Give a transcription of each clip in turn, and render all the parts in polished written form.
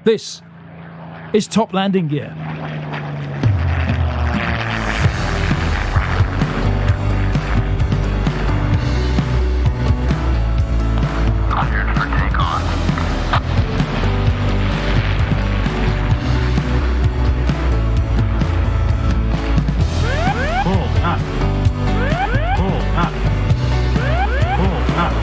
This is Top Landing Gear. Cleared for takeoff. Pull up. Pull up. Pull up.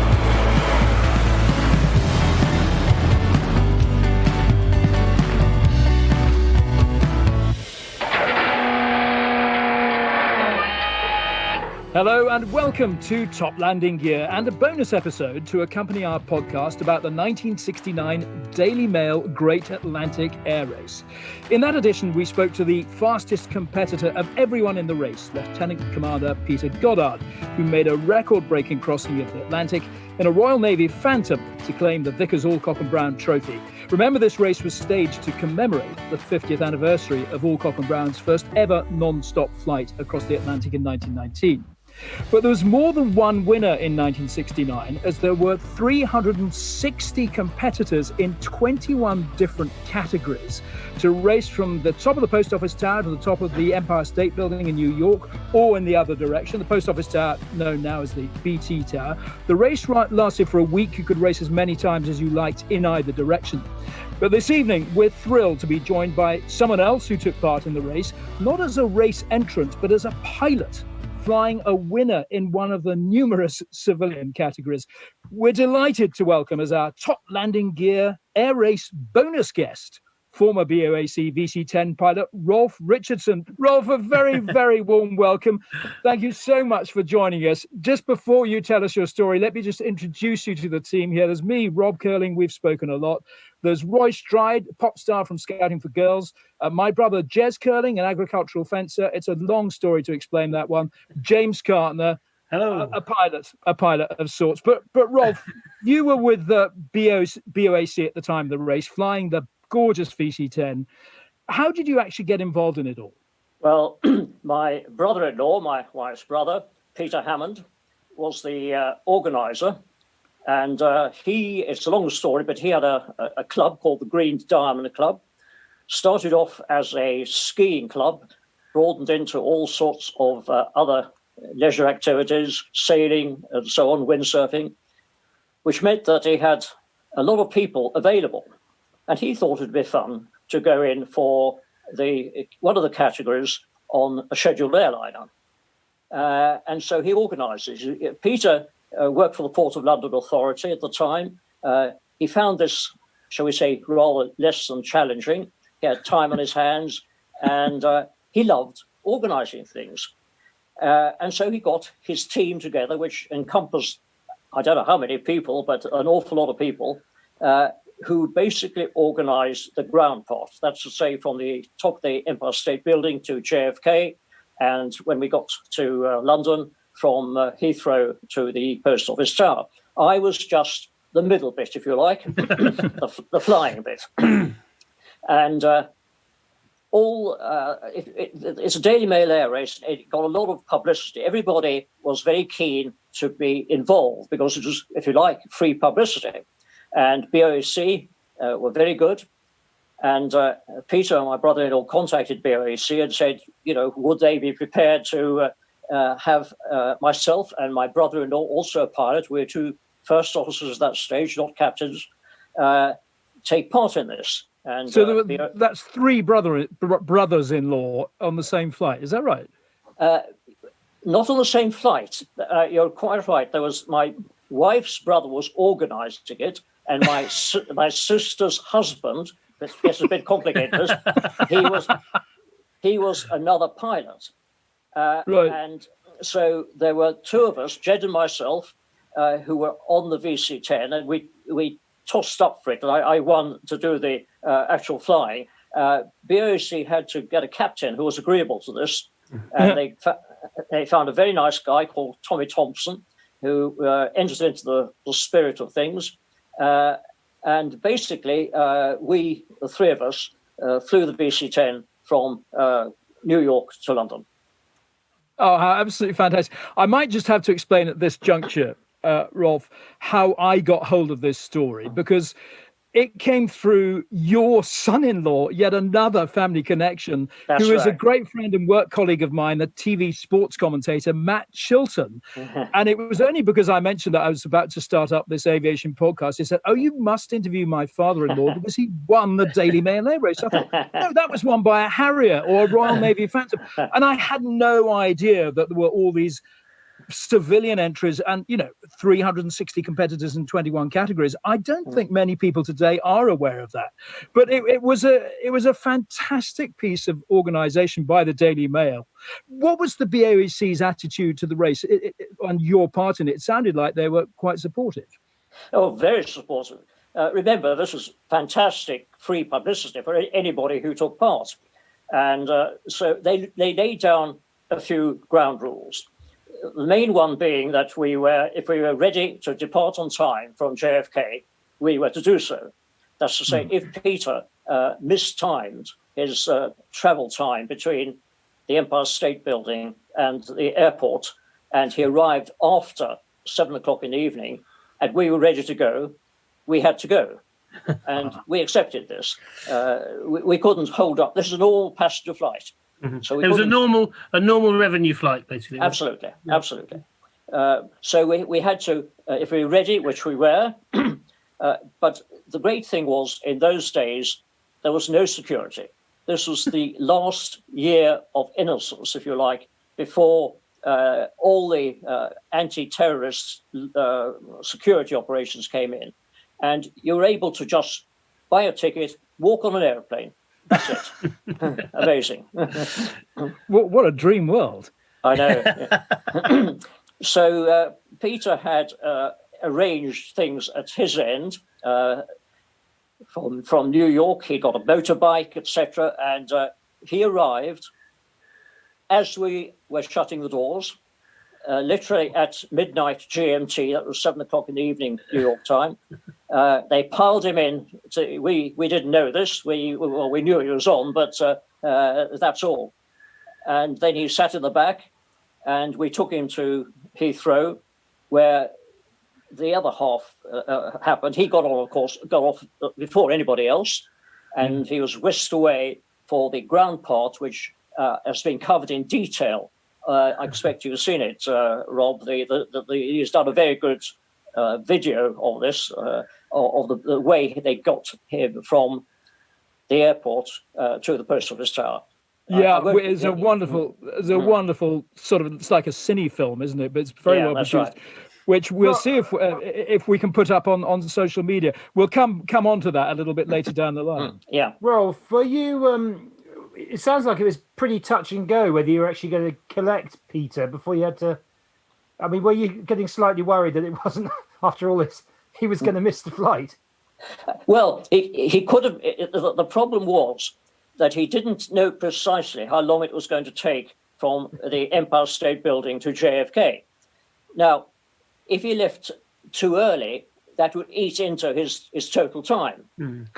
Hello and welcome to Top Landing Gear and a bonus episode to accompany our podcast about the 1969 Daily Mail Great Atlantic Air Race. In that edition, we spoke to the fastest competitor of everyone in the race, Lieutenant Commander Peter Goddard, who made a record-breaking crossing of the Atlantic in a Royal Navy Phantom to claim the Vickers Alcock and Brown trophy. Remember, this race was staged to commemorate the 50th anniversary of Alcock and Brown's first ever non-stop flight across the Atlantic in 1919. But there was more than one winner in 1969, as there were 360 competitors in 21 different categories to race from the top of the Post Office Tower to the top of the Empire State Building in New York, or in the other direction, the Post Office Tower, known now as the BT Tower. The race lasted for a week. You could race as many times as you liked in either direction. But this evening, we're thrilled to be joined by someone else who took part in the race, not as a race entrant, but as a pilot, flying a winner in one of the numerous civilian categories. We're delighted to welcome as our Top Landing Gear Air Race bonus guest, former BOAC VC10 pilot, Rolf Richardson. Rolf, a very, very warm welcome. Thank you so much for joining us. Just before you tell us your story, let me just introduce you to the team here. There's me, Rob Curling, we've spoken a lot. There's Roy Stride, pop star from Scouting for Girls. My brother, Jez Curling, an agricultural fencer. It's a long story to explain that one. James Cartner, hello, a pilot of sorts. But Rolf, you were with the BOAC at the time of the race, flying the gorgeous VC10. How did you actually get involved in it all? Well, my brother-in-law, my wife's brother, Peter Hammond, was the organizer. And it's a long story, but he had a club called the Green Diamond Club. Started off as a skiing club, broadened into all sorts of other leisure activities, sailing and so on, windsurfing, which meant that he had a lot of people available. And he thought it'd be fun to go in for one of the categories on a scheduled airliner. And so he organises. Peter worked for the Port of London Authority at the time. He found this, shall we say, rather less than challenging. He had time on his hands, and he loved organising things. And so he got his team together, which encompassed, I don't know how many people, but an awful lot of people, who basically organised the ground part. That's to say, from the top of the Empire State Building to JFK, and when we got to London, from Heathrow to the Post Office Tower. I was just the middle bit, if you like, the flying bit. And it's a Daily Mail air race. It got a lot of publicity. Everybody was very keen to be involved because it was, if you like, free publicity. And BOAC were very good. And Peter, my brother-in-law, contacted BOAC and said, would they be prepared to have myself and my brother-in-law, also a pilot, we're two first officers at that stage, not captains, take part in this. And so that's three brothers-in-law on the same flight, is that right? Not on the same flight. You're quite right. There was my wife's brother was organising it, and my sister's husband. It gets a bit complicated. He was another pilot. Right. And so there were two of us, Jed and myself, who were on the VC10, and we tossed up for it. And I won to do the actual flying. BOAC had to get a captain who was agreeable to this, and they found a very nice guy called Tommy Thompson, who entered into the spirit of things. And basically, we, the three of us, flew the VC10 from New York to London. Oh, absolutely fantastic. I might just have to explain at this juncture, Rolf, how I got hold of this story, because it came through your son-in-law, yet another family connection, That's who is a right. great friend and work colleague of mine, the TV sports commentator, Matt Chilton. And it was only because I mentioned that I was about to start up this aviation podcast. He said, "Oh, you must interview my father-in-law because he won the Daily Mail air race." I thought, no, that was won by a Harrier or a Royal Navy Phantom. And I had no idea that there were all these civilian entries and 360 competitors in 21 categories. I don't think many people today are aware of that, but it was a fantastic piece of organization by the Daily Mail. What was the BOAC's attitude to the race and your part in it? It sounded like they were quite supportive. Oh, very supportive. Remember, this was fantastic free publicity for anybody who took part, and so they laid down a few ground rules. The main one being that if we were ready to depart on time from JFK, we were to do so. That's to say, if Peter mistimed his travel time between the Empire State Building and the airport, and he arrived after 7 o'clock in the evening, and we were ready to go, we had to go. And we accepted this. We couldn't hold up. This is an all-passenger flight. So it was a normal revenue flight, basically. Absolutely. So we had to, if we were ready, which we were, but the great thing was, in those days, there was no security. This was the last year of innocence, if you like, before all the anti-terrorist security operations came in. And you were able to just buy a ticket, walk on an airplane. That's it. Amazing. What a dream world. I know. Yeah. So Peter had arranged things at his end. From New York, he got a motorbike, etc. And he arrived as we were shutting the doors, literally at midnight GMT. That was 7 o'clock in the evening, New York time. They piled him in. We didn't know this. We knew he was on, but that's all. And then he sat in the back, and we took him to Heathrow, where the other half happened. He got off before anybody else, and he was whisked away for the ground part, which has been covered in detail. I expect you've seen it, Rob. He's done a very good video of this, of the way they got him from the airport to the post office tower. Yeah, it's a wonderful sort of, it's like a cine film, isn't it? But it's very well produced. Right. Which we'll see if we can put up on social media. We'll come on to that a little bit later down the line. Yeah. Rolf, for you, it sounds like it was pretty touch and go whether you were actually going to collect Peter before you had to. I mean, were you getting slightly worried that it wasn't, after all this, he was going to miss the flight? Well, he could have. The problem was that he didn't know precisely how long it was going to take from the Empire State Building to JFK. Now, if he left too early, that would eat into his total time.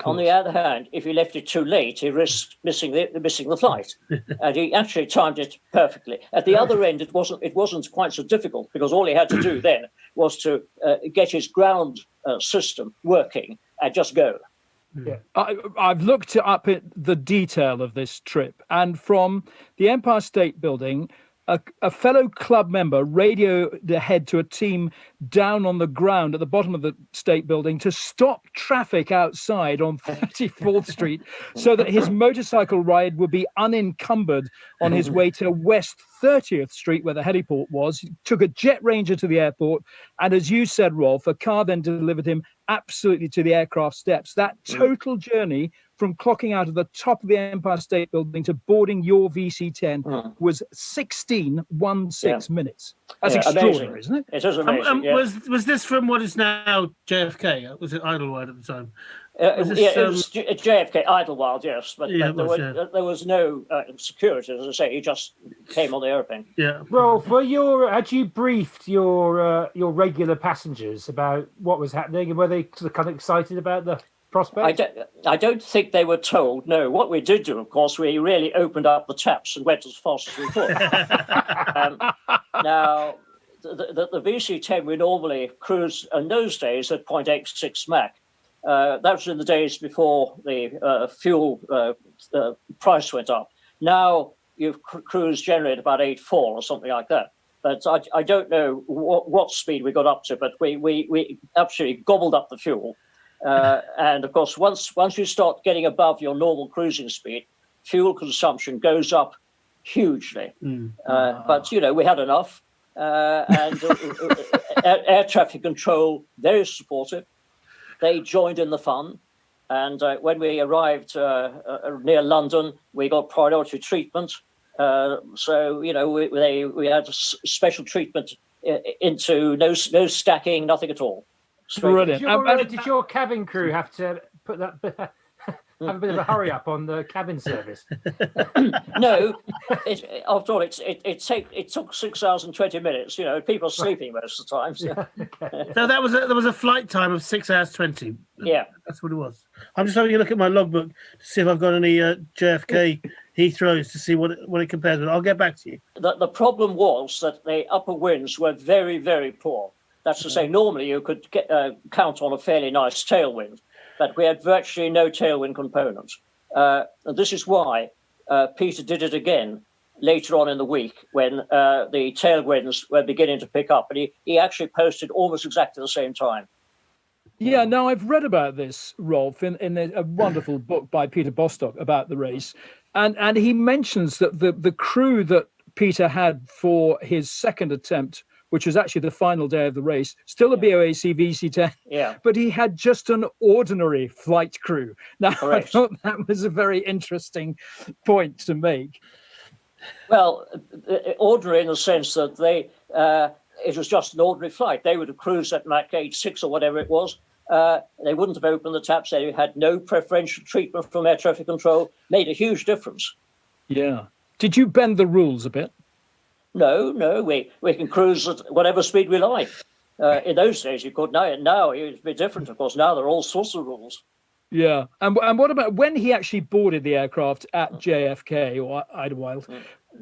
On the other hand, if he left it too late, he risked missing the flight. And he actually timed it perfectly. At the other end, it wasn't quite so difficult, because all he had to do then was to get his ground system working and just go. Yeah. I've looked up at the detail of this trip, and from the Empire State Building, a fellow club member radioed ahead to a team down on the ground at the bottom of the State Building to stop traffic outside on 34th Street so that his motorcycle ride would be unencumbered on his way to West 30th Street, where the heliport was. He took a jet ranger to the airport, and as you said, Rolf, a car then delivered him absolutely to the aircraft steps. That total journey from clocking out of the top of the Empire State Building to boarding your VC10 was 16.16 minutes. That's extraordinary, amazing. Isn't it? It is amazing. Was this from what is now JFK? Was it Idlewild at the time? It was JFK, Idlewild, yes, but there was no security, as I say. He just came on the airplane. Yeah. Well, had you briefed your regular passengers about what was happening, and were they kind of excited about the prospect? I don't think they were told. No, what we did do, of course, we really opened up the taps and went as fast as we could. Now, the VC10 we normally cruise in those days at 0.86 Mach. That was in the days before the fuel price went up. Now you've cruised generally at about 8.4 or something like that. But I don't know what speed we got up to, but we absolutely gobbled up the fuel. And of course, once you start getting above your normal cruising speed, fuel consumption goes up hugely. But, we had enough. And air traffic control, very supportive. They joined in the fun. And when we arrived near London, we got priority treatment. So, we had special treatment into no stacking, nothing at all. Brilliant. Did your cabin crew have to put that have a bit of a hurry up on the cabin service? No, after all, it took 6 hours and 20 minutes. People are sleeping most of the time. So, So there was a flight time of 6 hours 20. Yeah, That's what it was. I'm just having a look at my logbook to see if I've got any JFK Heathrows to see what it compares with. I'll get back to you. the problem was that the upper winds were very, very poor. That's to say, normally you could count on a fairly nice tailwind, but we had virtually no tailwind component. And this is why Peter did it again later on in the week when the tailwinds were beginning to pick up. And he actually posted almost exactly the same time. Yeah, now I've read about this, Rolf, in a wonderful book by Peter Bostock about the race. And he mentions that the crew that Peter had for his second attempt, which was actually the final day of the race, still a BOAC VC10. Yeah. But he had just an ordinary flight crew. Now, Correct. I thought that was a very interesting point to make. Well, ordinary in the sense that it was just an ordinary flight. They would have cruised at Mach 8.6 or whatever it was. They wouldn't have opened the taps. They had no preferential treatment from air traffic control. Made a huge difference. Yeah. Did you bend the rules a bit? No, we can cruise at whatever speed we like. In those days, you could. Now it's a bit different, of course. Now there are all sorts of rules. Yeah. And what about when he actually boarded the aircraft at JFK or Idlewild?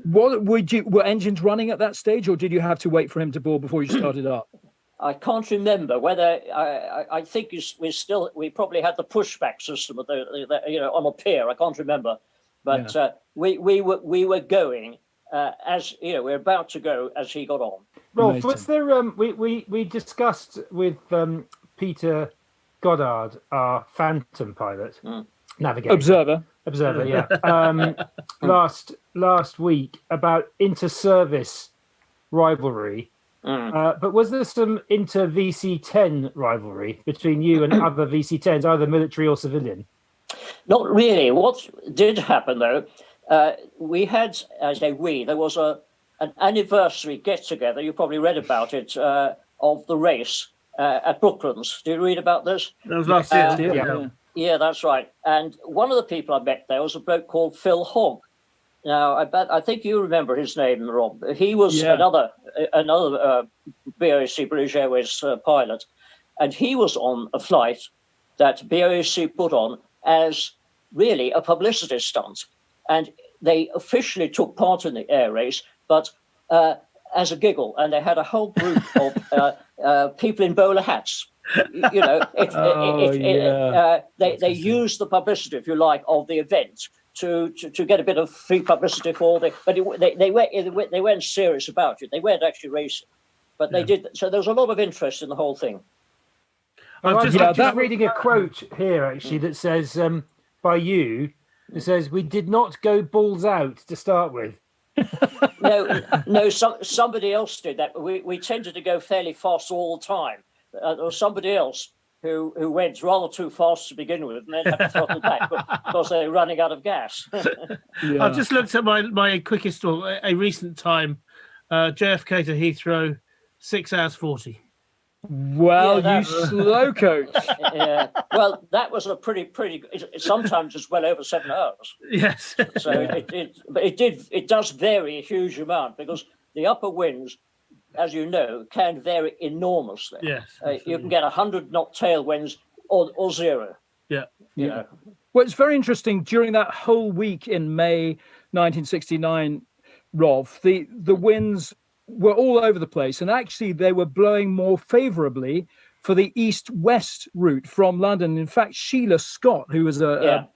Were engines running at that stage, or did you have to wait for him to board before you started up? I can't remember whether I think we probably had the pushback system at on a pier. I can't remember, but we were going. As we're about to go as he got on. Rolf, was there? We discussed with Peter Goddard, our Phantom pilot, navigator, observer, yeah. Last week about inter-service rivalry. But was there some inter-VC10 rivalry between you and other VC10s, either military or civilian? Not really. What did happen though? We had, there was an anniversary get-together, you probably read about it, of the race at Brooklands. Did you read about this? That was last year. Yeah, that's right. And one of the people I met there was a bloke called Phil Hogg. Now, I think you remember his name, Rob. He was another BOAC British Airways pilot, and he was on a flight that BOAC put on as really a publicity stunt. And they officially took part in the air race, but as a giggle. And they had a whole group of people in bowler hats. They used the publicity, if you like, of the event to get a bit of free publicity for the. But they weren't serious about it. They weren't actually racing, but they did. So there was a lot of interest in the whole thing. I'm just reading a quote here actually that says by you. It says, "We did not go balls out to start with." No. Somebody else did that. We tended to go fairly fast all the time. There was somebody else who went rather too fast to begin with, and then had to throttle back because they were running out of gas. I've just looked at my quickest or a recent time, JFK to Heathrow, 6 hours 40. Well, you slow coach. Yeah. Well, that was a pretty. Sometimes it's well over 7 hours. Yes. So it does vary a huge amount because the upper winds, as you know, can vary enormously. Yes. You can get 100-knot tailwinds or zero. Yeah. Well, it's very interesting. During that whole week in May 1969, Rolf, the winds were all over the place, and actually they were blowing more favorably for the east-west route from London. In fact, Sheila Scott, who was a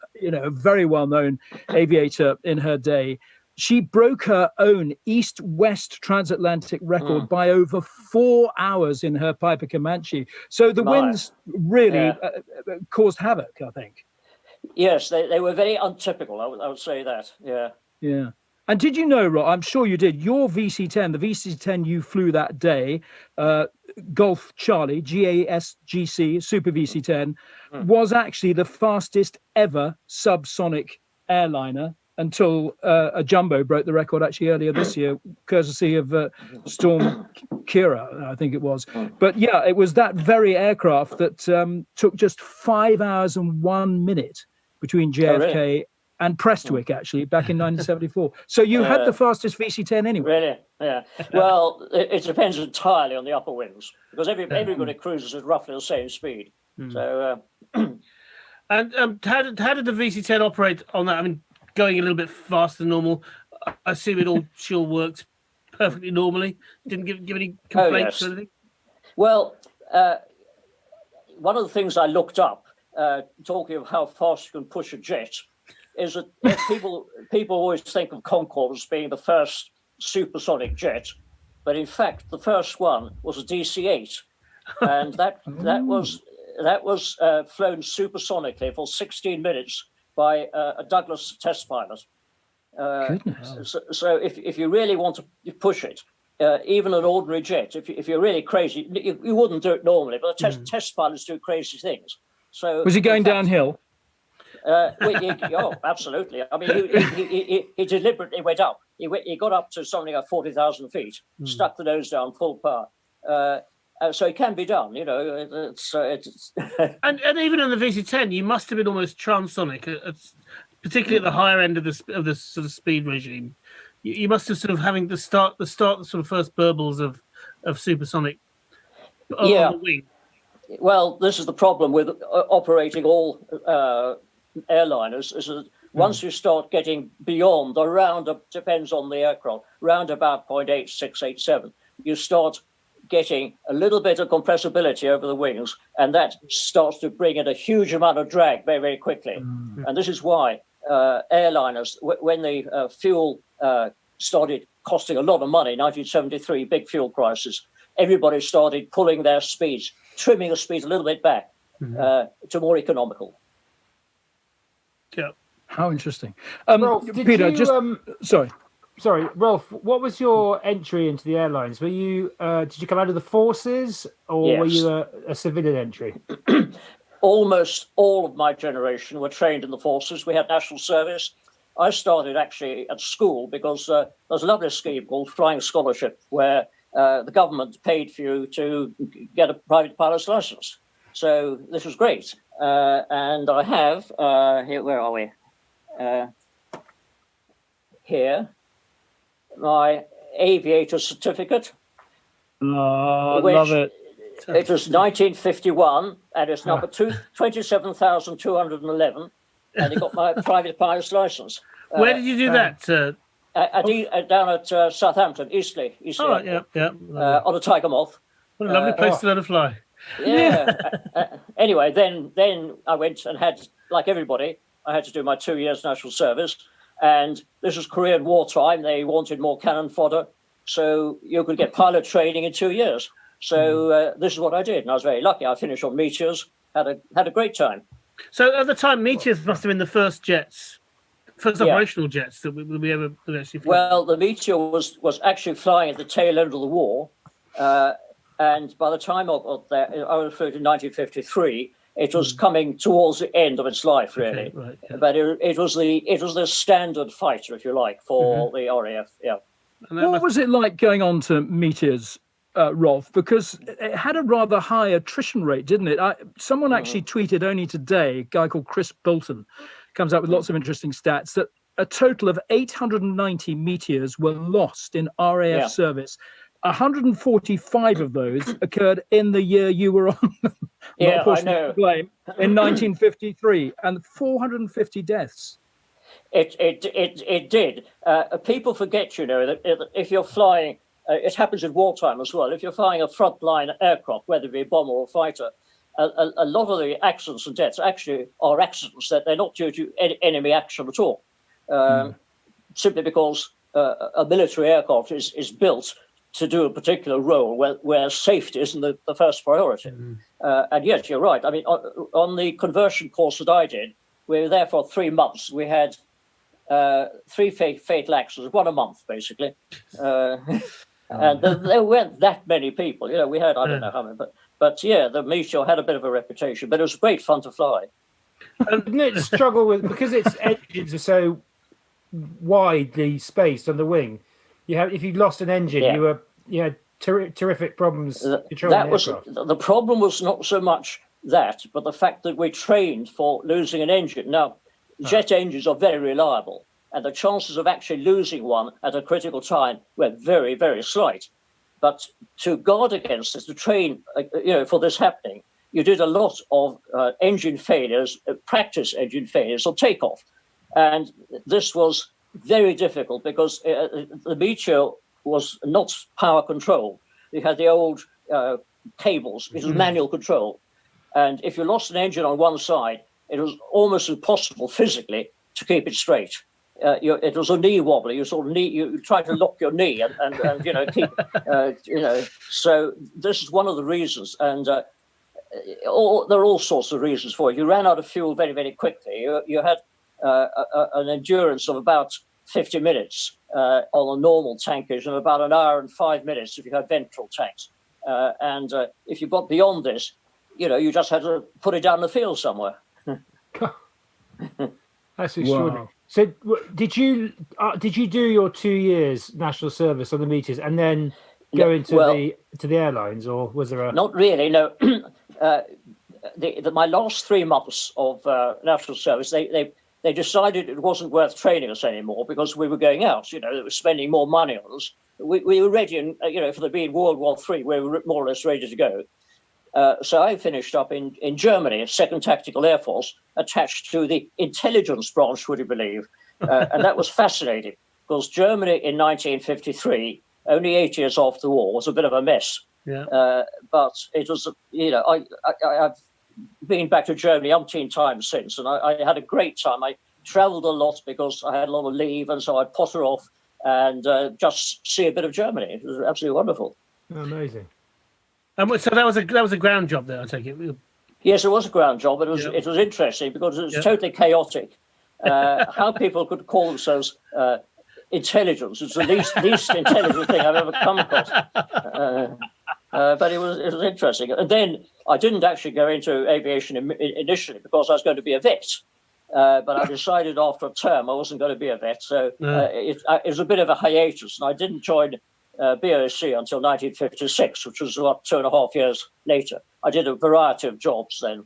very well-known aviator in her day, she broke her own east-west transatlantic record by over 4 hours in her Piper Comanche. So the winds really caused havoc, I think. Yes, they were very untypical. I would say that. Yeah. Yeah. And did you know, Rob, I'm sure you did, your VC10, the VC10 you flew that day, Golf Charlie, GASGC, Super VC10, was actually the fastest ever subsonic airliner until a jumbo broke the record actually earlier this year, courtesy of Storm Kira, I think it was. But yeah, it was that very aircraft that took just 5 hours and 1 minute between JFK and Prestwick, actually, back in 1974. So you had the fastest VC-10 anyway. Really? Yeah. Well, it depends entirely on the upper winds, because everybody cruises at roughly the same speed. So. And how did the VC-10 operate on that? I mean, going a little bit faster than normal. I assume it all sure worked perfectly normally. Didn't give any complaints or anything. Well, one of the things I looked up, talking of how fast you can push a jet, is that people always think of Concorde as being the first supersonic jet, but in fact the first one was a DC-8, and that was flown supersonically for 16 minutes by a Douglas test pilot. So if you really want to push it, even an ordinary jet, if you're really crazy, you wouldn't do it normally, but test pilots do crazy things. So was he going downhill? Absolutely. I mean, he deliberately went up. He got up to something like 40,000 feet, stuck the nose down full power. So it can be done, you know. And even on the VC-10, you must have been almost transonic, particularly at the higher end of the sort of speed regime. You must have sort of having the sort of first burbles of supersonic on the wing. Well, this is the problem with operating all airliners, is that once you start getting beyond depends on the aircraft, round about 0.8687, you start getting a little bit of compressibility over the wings, and that starts to bring in a huge amount of drag very, very quickly. And this is why airliners, when the fuel started costing a lot of money, 1973, big fuel crisis, everybody started pulling their speeds, trimming the speeds a little bit back to more economical. Yeah. How interesting. Rolf, Peter, sorry, Rolf, what was your entry into the airlines? Were you did you come out of the forces, or were you a civilian entry? Almost all of my generation were trained in the forces. We had national service. I started actually at school because there was a lovely scheme called Flying Scholarship, where the government paid for you to get a private pilot's license. So this was great. And I have, here, where are we? Here, my aviator certificate. Love it. It was 1951, and it's number 27,211, and I got my private pilot's license. Where did you do that? Down at Southampton, Eastleigh. On a Tiger Moth. What a lovely place to learn to fly. Yeah. Anyway, then I went and had, like everybody, I had to do my 2 years national service, and this was Korean wartime. They wanted more cannon fodder, so you could get pilot training in 2 years. So this is what I did, and I was very lucky. I finished on Meteors, had a great time. So at the time, Meteors must have been the first operational jets that we ever actually flew. Well, the Meteor was actually flying at the tail end of the war, and by the time I got there, I was flew in 1953. It was coming towards the end of its life, really. Okay, right, yeah. But it was the standard fighter, if you like, for the RAF. Yeah. What was it like going on to Meteors, Rolf? Because it had a rather high attrition rate, didn't it? Someone actually tweeted only today, a guy called Chris Bolton, comes up with lots of interesting stats, that a total of 890 Meteors were lost in RAF service. 145 of those occurred in the year you were on. Yeah, I know. Blame, in 1953, and 450 deaths. It did. People forget, you know, that if you're flying it happens in wartime as well. If you're flying a frontline aircraft, whether it be a bomber or a fighter, a lot of the accidents and deaths actually are accidents that they're not due to enemy action at all, simply because a military aircraft is built to do a particular role where safety isn't the first priority. And yes, you're right. I mean, on the conversion course that I did, we were there for 3 months. We had 3 fatal accidents, 1 a month, basically. And there weren't that many people. You know, we had, I don't know how many, but yeah, the Meteor had a bit of a reputation, but it was great fun to fly. Didn't it struggle with, because its engines are so widely spaced on the wing, if you lost an engine, you had terrific problems controlling the aircraft. The problem was not so much that, but the fact that we trained for losing an engine. Now, jet engines are very reliable, and the chances of actually losing one at a critical time were very, very slight. But to guard against this, to train, for this happening, you did a lot of engine failures, practice engine failures on takeoff. And this was very difficult because the Meteor was not power controlled. You had the old cables. It was manual control. And if you lost an engine on one side, it was almost impossible physically to keep it straight. It was a knee wobble. You try to lock your knee and keep, So this is one of the reasons. And there are all sorts of reasons for it. You ran out of fuel very, very quickly. You had an endurance of about 50 minutes on a normal tankage and about an hour and 5 minutes if you had ventral tanks. And if you got beyond this, you just had to put it down the field somewhere. That's extraordinary. Wow. So did you do your 2 years national service on the Meteors and then go into the airlines, or was there a... Not really, no. My last 3 months of national service, they decided it wasn't worth training us anymore because we were going out. They were spending more money on us. We were ready, for there being World War III, we were more or less ready to go. So I finished up in Germany, 2nd Tactical Air Force, attached to the intelligence branch, would you believe? And that was fascinating because Germany in 1953, only 8 years after the war, was a bit of a mess. Yeah. But it was, I've been back to Germany umpteen times since, and I had a great time. I traveled a lot because I had a lot of leave, and so I'd potter off and just see a bit of Germany. It was absolutely wonderful. Amazing. So that was a ground job there, I take it. Yes, it was a ground job, but it was interesting because it was totally chaotic. How people could call themselves intelligence. It's the least intelligent thing I've ever come across. But it was interesting. And then I didn't actually go into aviation initially because I was going to be a vet. But I decided after a term I wasn't going to be a vet. So it was a bit of a hiatus, and I didn't join BOAC until 1956, which was about 2.5 years later. I did a variety of jobs then.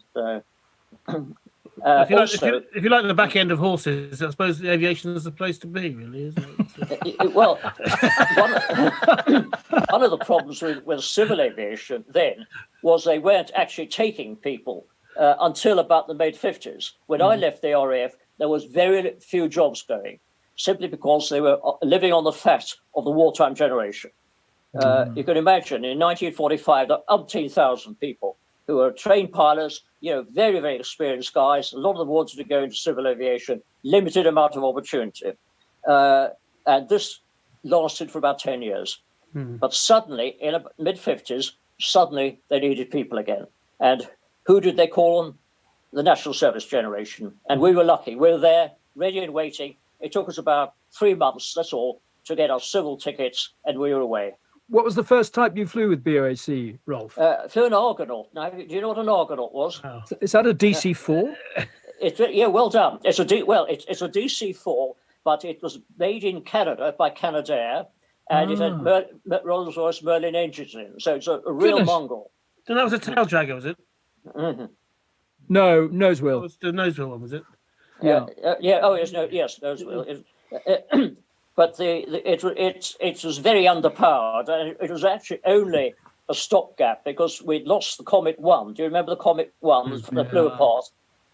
If you like the back end of horses, I suppose the aviation is the place to be, really, isn't it? Well, one of the problems with civil aviation then was they weren't actually taking people until about the mid-50s. When I left the RAF, there was very few jobs going, simply because they were living on the fat of the wartime generation. You can imagine in 1945, there were umpteen thousand people who were trained pilots, very, very experienced guys. A lot of them wanted to go into civil aviation, limited amount of opportunity. And this lasted for about 10 years. But suddenly, in the mid-50s, suddenly they needed people again. And who did they call on? The national service generation. And we were lucky. We were there, ready and waiting. It took us about 3 months, that's all, to get our civil tickets, and we were away. What was the first type you flew with BOAC, Rolf? Flew an Argonaut. Now, do you know what an Argonaut was? Oh. Is that a DC-4? Yeah, well done. It's a DC-4, but it was made in Canada by Canadair, and it had Rolls-Royce Merlin engines in. So it's a real mongrel. So that was a tail dragger, was it? Mm-hmm. No, nose wheel. That was the nose wheel one, was it? Yeah. Yes, nose wheel. But it was very underpowered, and it was actually only a stopgap because we'd lost the Comet 1. Do you remember the Comet 1 that flew apart?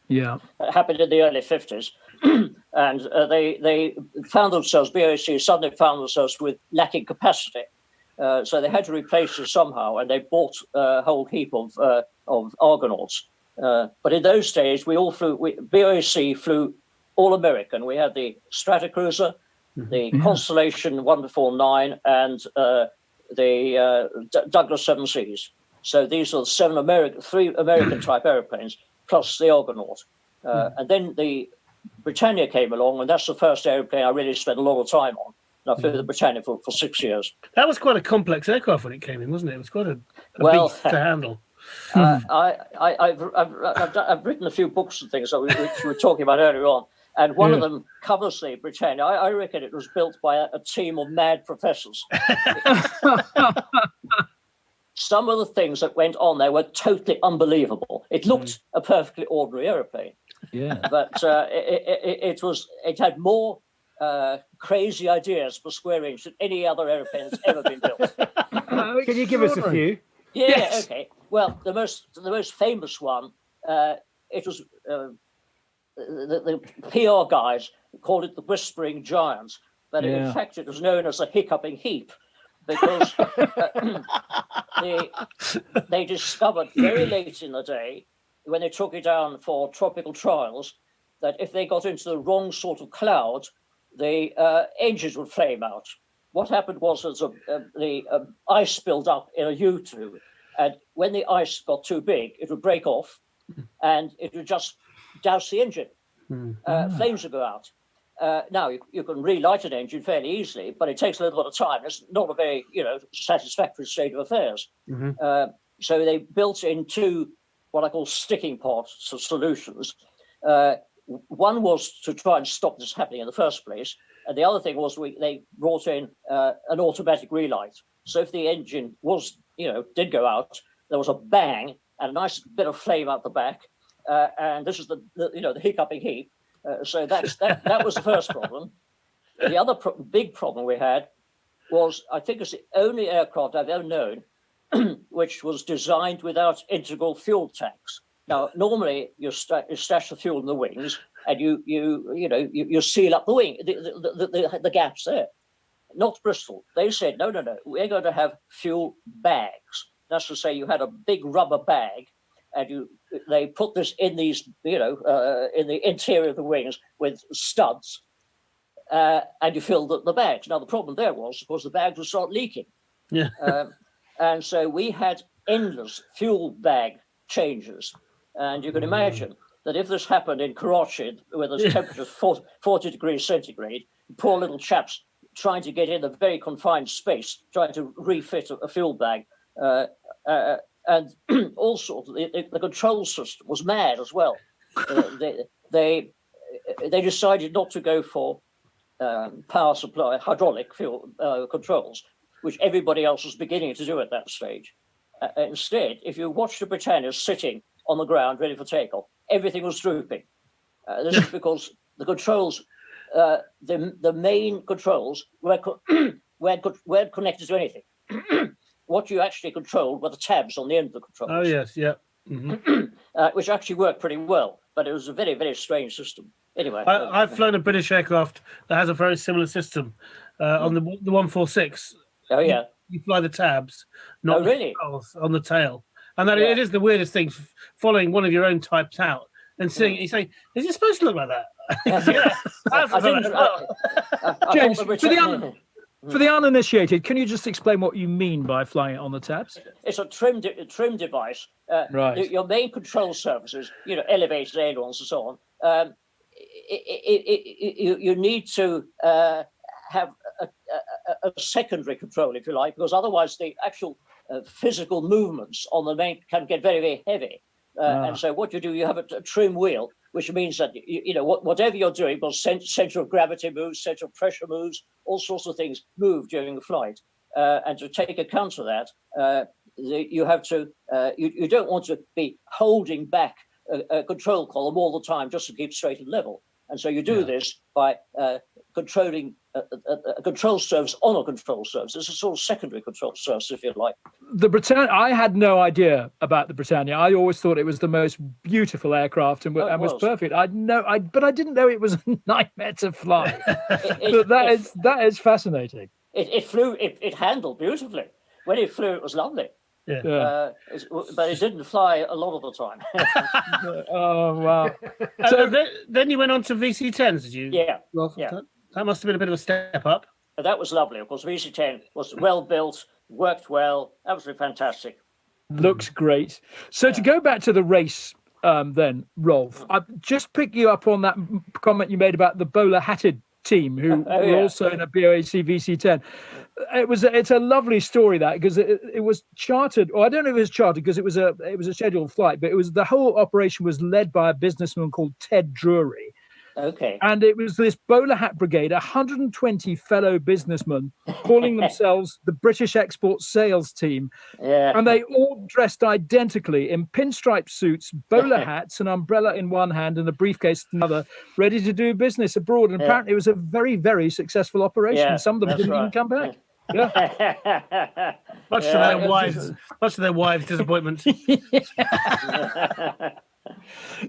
Yeah. It happened in the early 50s. And they found themselves, BOAC suddenly found themselves with lacking capacity. So they had to replace it somehow, and they bought a whole heap of Argonauts. But in those days, we all flew. BOAC flew all American. We had the Stratocruiser, the Constellation 149, and the Douglas 7Cs. So these are three American type airplanes, plus the Argonaut. And then the Britannia came along, and that's the first airplane I really spent a lot of time on. And I flew the Britannia for 6 years. That was quite a complex aircraft when it came in, wasn't it? It was quite a beast to handle. I've written a few books and things which we were talking about earlier on, and one of them covers the Britannia. I reckon it was built by a team of mad professors. Some of the things that went on there were totally unbelievable. It looked a perfectly ordinary aeroplane, but it had more crazy ideas per square inch than any other aeroplane that's ever been built. Can you give us a few? Yeah, okay. Well, the most famous one, it was the PR guys called it the Whispering Giant, but in fact it was known as the Hiccuping Heap, because they discovered very late in the day, when they took it down for tropical trials, that if they got into the wrong sort of cloud, the engines would flame out. What happened was the ice built up in a U-tube, and when the ice got too big, it would break off, and it would just douse the engine. Flames would go out. Now you can relight an engine fairly easily, but it takes a little bit of time. It's not a very satisfactory state of affairs. So they built into what I call sticking pot solutions. One was to try and stop this happening in the first place, and the other thing was they brought in an automatic relight. So if the engine did go out, there was a bang and a nice bit of flame out the back, and this is the hiccuping heap. So that was the first problem. The other big problem we had was, I think it's the only aircraft I've ever known which was designed without integral fuel tanks. Now, normally you stash the fuel in the wings, and you seal up the wing, the gaps there. Not Bristol. They said no. We're going to have fuel bags. That's to say, you had a big rubber bag, and they put this in these, in the interior of the wings with studs, and you fill the bags. Now the problem there was, of course, the bags would start leaking. Yeah. And so we had endless fuel bag changes. And you can imagine that if this happened in Karachi, where there's temperature 40 degrees centigrade, poor little chaps trying to get in a very confined space, trying to refit a fuel bag, and all sorts. The control system was mad as well. They decided not to go for power supply, hydraulic fuel controls, which everybody else was beginning to do at that stage. Instead, if you watch the Britannia sitting on the ground ready for takeoff, everything was drooping. This is because the controls, the main controls, weren't connected to anything. What you actually controlled were the tabs on the end of the controls. Oh, yes, yeah. Which actually worked pretty well, but it was a very, very strange system. Anyway, I've flown a British aircraft that has a very similar system on the 146. Oh, yeah. You fly the tabs, not really? On the tail. And that it is the weirdest thing, following one of your own types out and seeing it, you say, is it supposed to look like that? James, for the uninitiated, can you just explain what you mean by flying it on the tabs? It's a trim device. Right. Your main control surfaces, elevators, ailerons, and so on. You need to have a secondary control, if you like, because otherwise the actual physical movements on the main can get very, very heavy. And so what you do, you have a trim wheel, which means that whatever you're doing, well, center of gravity moves, center of pressure moves, all sorts of things move during the flight. And to take account of that, you have to. You don't want to be holding back a control column all the time just to keep straight and level. And so you do this by controlling a control surface on a control surface. It's a sort of secondary control surface, if you like. The Britannia, I had no idea about the Britannia. I always thought it was the most beautiful aircraft and was perfect. But I didn't know it was a nightmare to fly. That is fascinating. It flew. It handled beautifully. When it flew, it was lovely. Yeah. But it didn't fly a lot of the time. Oh, wow. So then you went on to VC10s, did you? Yeah. Rolf? Yeah. That must have been a bit of a step up. That was lovely. Of course, VC10 was well built, worked well, absolutely fantastic. Looks great. So to go back to the race, then, Rolf, I just pick you up on that comment you made about the bowler hatted team who were also in a BOAC VC10. It's a lovely story, that, because it was chartered, or I don't know if it was chartered because it was a scheduled flight, but the whole operation was led by a businessman called Ted Drury. Okay. And it was this bowler hat brigade, 120 fellow businessmen calling themselves the British Export Sales Team. Yeah. And they all dressed identically in pinstripe suits, bowler hats, an umbrella in one hand and a briefcase in another, ready to do business abroad. And apparently it was a very, very successful operation. Yeah, Some of them didn't even come back. Yeah. Much to their wives' disappointment.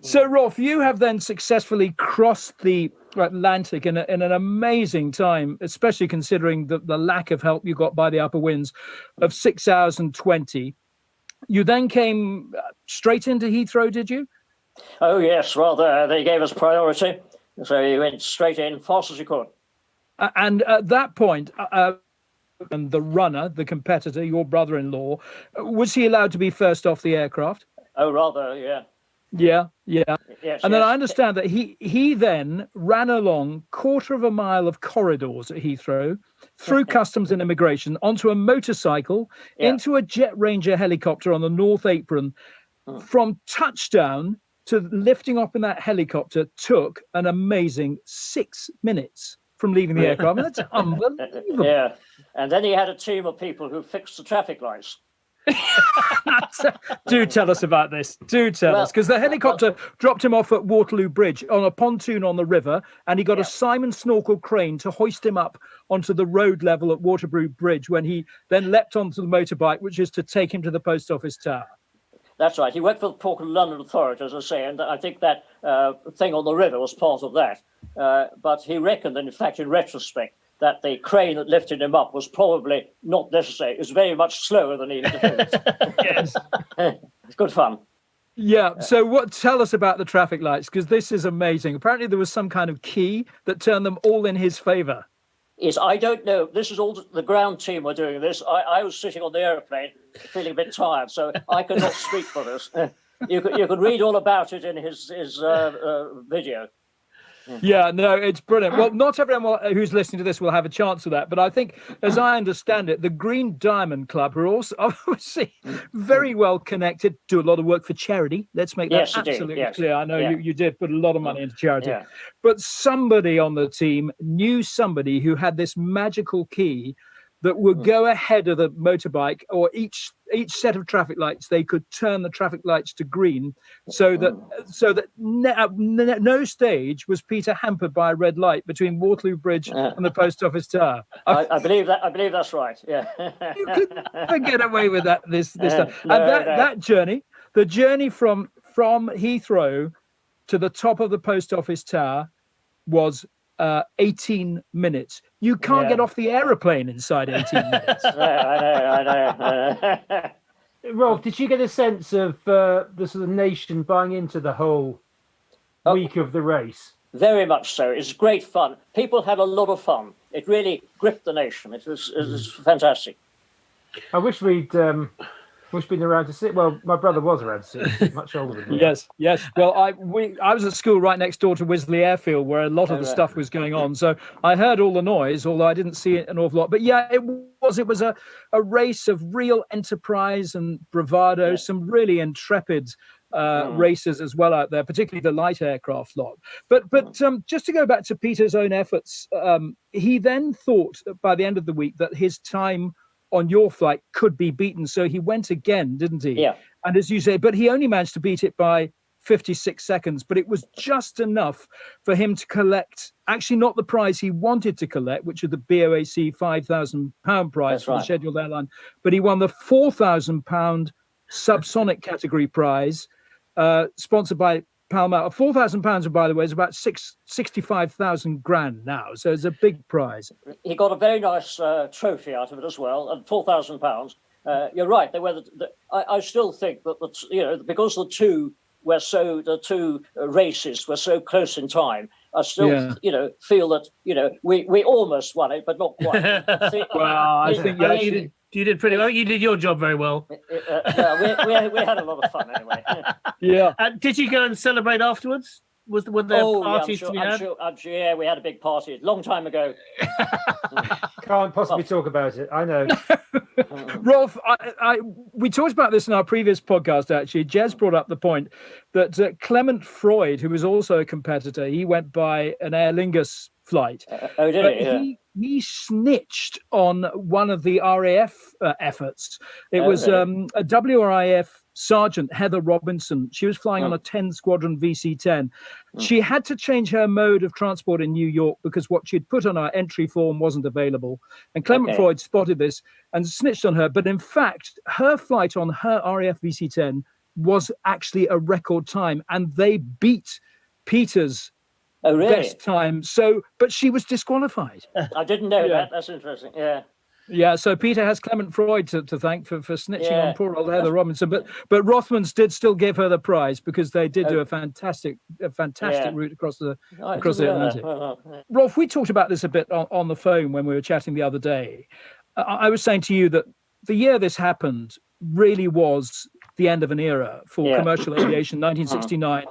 So, Rolf, you have then successfully crossed the Atlantic in an amazing time, especially considering the lack of help you got by the upper winds of 6 hours and 20. You then came straight into Heathrow, did you? Oh, yes. Well, they gave us priority. So you went straight in, fast as you could. And at that point, and the runner, the competitor, your brother-in-law, was he allowed to be first off the aircraft? Oh, rather, yeah. Yeah. Yes, And then I understand that he then ran along 1/4 mile of corridors at Heathrow, through customs and immigration, onto a motorcycle, into a Jet Ranger helicopter on the North Apron. From touchdown to lifting off in that helicopter took an amazing 6 minutes from leaving the aircraft. I mean, that's unbelievable. Yeah. And then he had a team of people who fixed the traffic lights. Do tell us about this. Do tell us, because the helicopter dropped him off at Waterloo Bridge on a pontoon on the river, and he got a Simon snorkel crane to hoist him up onto the road level at Waterloo Bridge when he then leapt onto the motorbike, which is to take him to the post office tower. That's right. He worked for the Port of London Authority, as I say, and I think that thing on the river was part of that. But he reckoned, and in fact, in retrospect, that the crane that lifted him up was probably not necessary. It was very much slower than he intended. Yes. It's good fun. Yeah. So tell us about the traffic lights, because this is amazing. Apparently there was some kind of key that turned them all in his favour. Yes, I don't know. This is all the ground team were doing this. I was sitting on the aeroplane feeling a bit tired, so I could not speak for this. You could read all about it in his video. Yeah, no, it's brilliant. Well, not everyone who's listening to this will have a chance of that, but I think, as I understand it, the Green Diamond Club are also obviously very well connected, do a lot of work for charity. Let's make that absolutely clear. I know you did put a lot of money into charity, but somebody on the team knew somebody who had this magical key that would go ahead of the motorbike, or each set of traffic lights, they could turn the traffic lights to green, so that no stage was Peter hampered by a red light between Waterloo Bridge and the post office tower. I believe that's right. Yeah. You could never get away with that this time. And that journey, the journey from Heathrow to the top of the post office tower, was 18 minutes. You can't get off the aeroplane inside 18 minutes. I know. Rolf, did you get a sense of the sort of nation buying into the whole week of the race? Very much so. It's great fun. People had a lot of fun. It really gripped the nation. It was fantastic. I wish we'd been around to see it. Well, my brother was around to see it. He's much older than me. Yes. Well, I was at school right next door to Wisley Airfield, where a lot of the stuff was going on. So I heard all the noise, although I didn't see it an awful lot. But yeah, it was a race of real enterprise and bravado. Some really intrepid racers as well out there, particularly the light aircraft lot. But just to go back to Peter's own efforts, he then thought by the end of the week that his time on your flight could be beaten. So he went again, didn't he? Yeah. And as you say, but he only managed to beat it by 56 seconds, but it was just enough for him to collect, actually not the prize he wanted to collect, which is the BOAC £5,000 prize for the scheduled airline, but he won the £4,000 subsonic category prize, sponsored by Pall Mall. £4,000, by the way, is about 65,000 grand now. So it's a big prize. He got a very nice trophy out of it as well, and £4,000. You're right. They were. I still think that because the two races were so close in time. I still feel that we almost won it, but not quite. I think you did pretty well. You did your job very well. We had a lot of fun anyway. Yeah. Did you go and celebrate afterwards? Were there parties to be had? I'm sure, yeah, we had a big party a long time ago. Can't possibly talk about it. I know. Rolf, we talked about this in our previous podcast, actually. Jez brought up the point that Clement Freud, who was also a competitor, he went by an Aer Lingus flight. He snitched on one of the RAF efforts. It was a WRIF Sergeant Heather Robinson. She was flying on a 10 Squadron VC10. She had to change her mode of transport in New York because what she'd put on her entry form wasn't available. And Clement Freud spotted this and snitched on her. But in fact, her flight on her RAF VC10 was actually a record time, and they beat Peter's best time. But she was disqualified. I didn't know that. That's interesting. Yeah. Yeah, so Peter has Clement Freud to thank for snitching on poor old Heather Robinson. But Rothmans did still give her the prize because they did do a fantastic route across the Atlantic. Rolf, we talked about this a bit on the phone when we were chatting the other day. I was saying to you that the year this happened really was the end of an era for commercial aviation, 1969.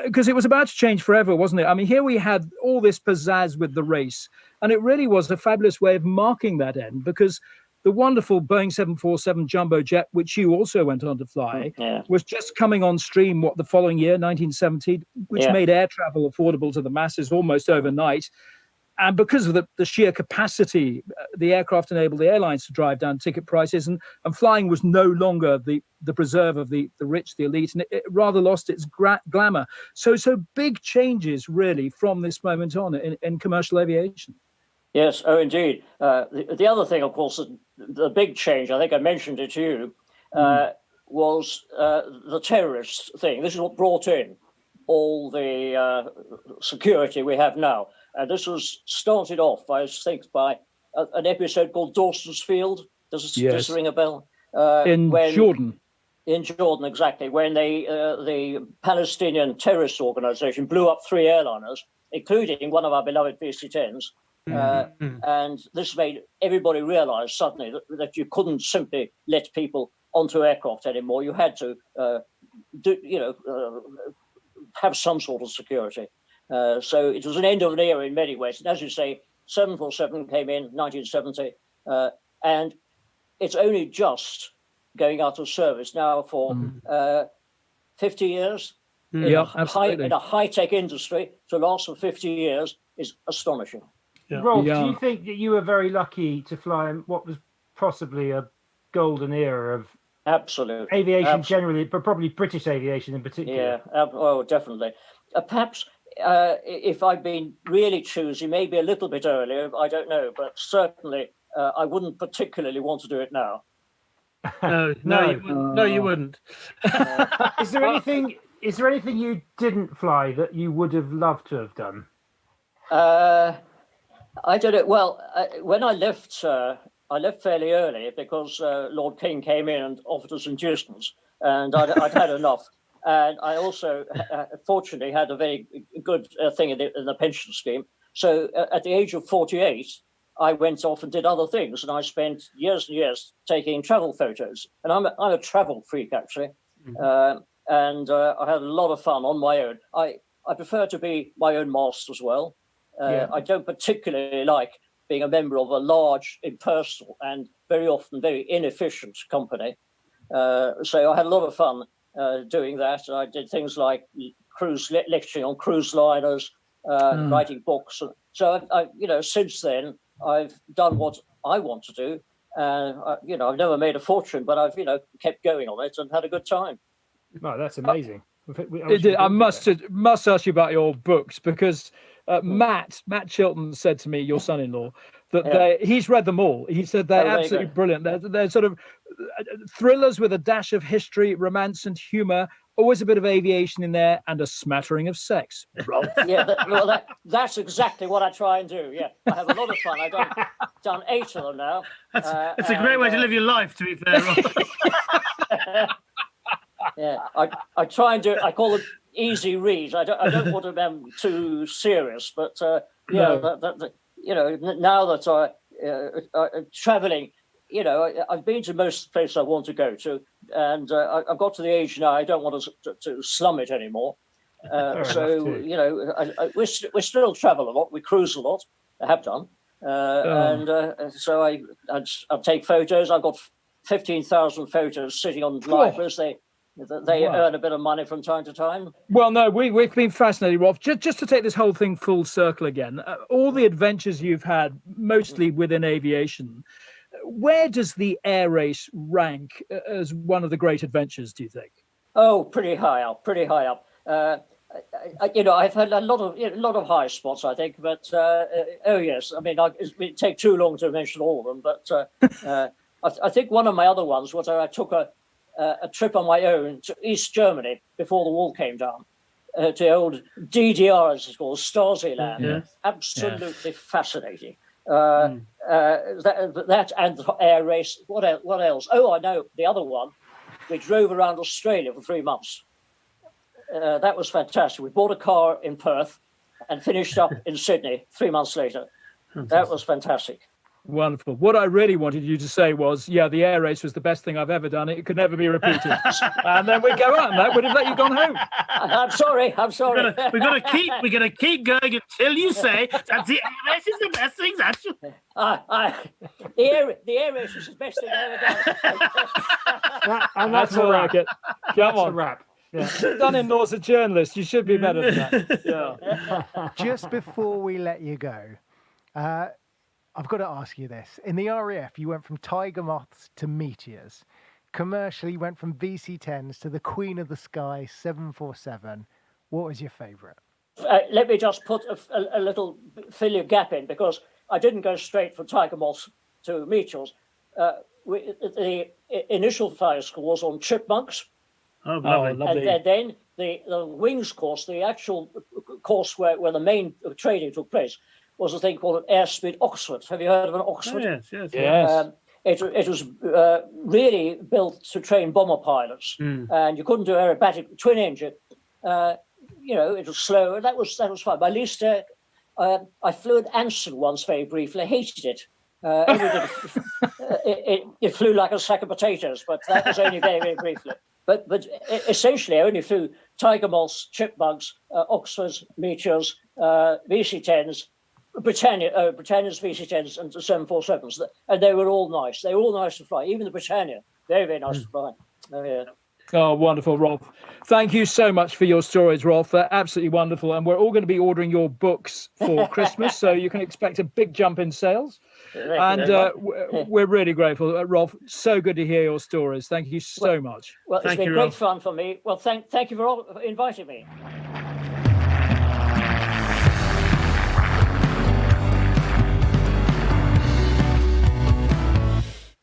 Because it was about to change forever, wasn't it? I mean, here we had all this pizzazz with the race, and it really was a fabulous way of marking that end, because the wonderful Boeing 747 jumbo jet, which you also went on to fly, was just coming on stream, the following year, 1970, which made air travel affordable to the masses almost overnight. And because of the sheer capacity, the aircraft enabled the airlines to drive down ticket prices, and flying was no longer the preserve of the rich, the elite, and it rather lost its glamour. So big changes, really, from this moment on in commercial aviation. Yes, indeed. The other thing, of course, the big change, I think I mentioned it to you, was the terrorist thing. This is what brought in all the security we have now. And this was started off, I think, by an episode called Dawson's Field. Does this ring a bell? In Jordan. In Jordan, exactly. When the Palestinian terrorist organization blew up 3 airliners, including one of our beloved VC-10s. And this made everybody realize suddenly that you couldn't simply let people onto aircraft anymore. You had to have some sort of security. So it was an end of an era in many ways. And as you say, 747 came in 1970, and it's only just going out of service now for 50 years. In a high-tech industry, to last for 50 years is astonishing. Yeah. Rolf, do you think that you were very lucky to fly in what was possibly a golden era of aviation generally, but probably British aviation in particular? Yeah, definitely. Perhaps if I'd been really choosy, maybe a little bit earlier, I don't know, but certainly I wouldn't particularly want to do it now. No, you wouldn't. Is there anything you didn't fly that you would have loved to have done? I don't know. Well, when I left fairly early because Lord King came in and offered us inducements, and I'd had enough. And I also, fortunately, had a very good thing in the pension scheme. So at the age of 48, I went off and did other things, and I spent years and years taking travel photos. And I'm a travel freak, actually. And I had a lot of fun on my own. I prefer to be my own master as well. I don't particularly like being a member of a large, impersonal, and very often very inefficient company. So I had a lot of fun doing that. I did things like lecturing on cruise liners, writing books. So I since then I've done what I want to do. I've never made a fortune, but I've kept going on it and had a good time. Oh, that's amazing. I must ask you about your books, because Matt Chilton said to me, your son-in-law, that he's read them all. He said they're absolutely brilliant. They're sort of thrillers with a dash of history, romance, and humor, always a bit of aviation in there and a smattering of sex. Rolf. Yeah, that's exactly what I try and do. Yeah, I have a lot of fun. I've done 8 of them now. That's a great way to live your life, to be fair, Rolf. Yeah, I try and do it. I call them easy reads. I don't want to be too serious, but now that I'm traveling, I've been to most places I want to go to, and I've got to the age now I don't want to slum it anymore. We still travel a lot. We cruise a lot. I have done, so I take photos. I've got 15,000 photos sitting on libraries. They earn a bit of money from time to time. Well, no, we've been fascinated, Rolf. Just to take this whole thing full circle again, all the adventures you've had, mostly within aviation, where does the air race rank as one of the great adventures, do you think? Oh, pretty high up. I've had a lot of high spots, I think, but yes, I mean, it'd take too long to mention all of them, but I think one of my other ones was I took a trip on my own to East Germany before the wall came down, to old DDR, as it's called, Stasi land. Yeah. Absolutely fascinating. That and the air race. What else? Oh, I know the other one. We drove around Australia for 3 months. That was fantastic. We bought a car in Perth and finished up in Sydney 3 months later. That was fantastic. Wonderful. What I really wanted you to say was, the air race was the best thing I've ever done. It could never be repeated. And then we'd go on. That would have let you gone home. I'm sorry. We're gonna keep going until you say that the air race is the best thing. The air race is the best thing I've ever done. And that's I like it. Come on. a wrap. Yeah. Son-in-law's a journalist. You should be better than that. Yeah. Just before we let you go, I've got to ask you this. In the RAF, you went from Tiger Moths to Meteors. Commercially, you went from VC10s to the Queen of the Sky 747. What was your favourite? Let me just put a little fill your gap in, because I didn't go straight from Tiger Moths to Meteors. The initial flight school was on Chipmunks. Oh, lovely. And then the wings course, the actual course where the main training took place, was a thing called an airspeed Oxford. Have you heard of an Oxford? Oh, yes. It was really built to train bomber pilots, and you couldn't do aerobatic twin engine. It was slow, and that was fine. But at least I flew at Anson once very briefly. I hated it. It flew like a sack of potatoes, but that was only very, very briefly. But essentially, I only flew Tiger Moths, Chipmunks, Oxfords, Meteors, VC10s, Britannia's VC10s and the 747s, and they were all nice. They were all nice to fly. Even the Britannia, very, very nice to fly. Oh, yeah. Oh, wonderful, Rolf. Thank you so much for your stories, Rolf. They're absolutely wonderful. And we're all going to be ordering your books for Christmas, so you can expect a big jump in sales. We're really grateful. Rolf, so good to hear your stories. Thank you so much. Well, it's been great fun for me. Well, thank you for inviting me.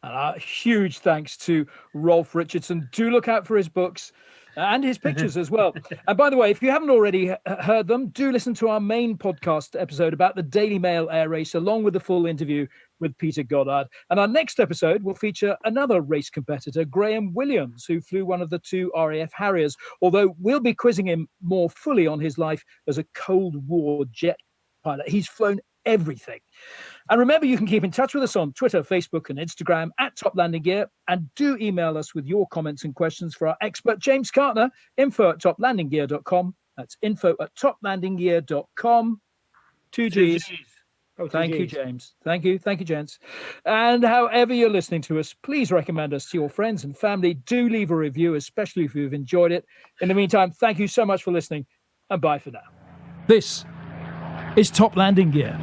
And a huge thanks to Rolf Richardson. Do look out for his books and his pictures as well. And by the way, if you haven't already heard them, do listen to our main podcast episode about the Daily Mail air race, along with the full interview with Peter Goddard. And our next episode will feature another race competitor, Graham Williams, who flew one of the 2 RAF Harriers, although we'll be quizzing him more fully on his life as a Cold War jet pilot. He's flown everything. And remember, you can keep in touch with us on Twitter, Facebook and Instagram at Top Landing Gear, and do email us with your comments and questions for our expert James Cartner, info@toplandinggear.com. That's info@toplandinggear.com. 2 G's. Thank you, James. Thank you, gents. And however you're listening to us, please recommend us to your friends and family. Do leave a review, especially if you've enjoyed it. In the meantime, thank you so much for listening, and bye for now. This is Top Landing Gear.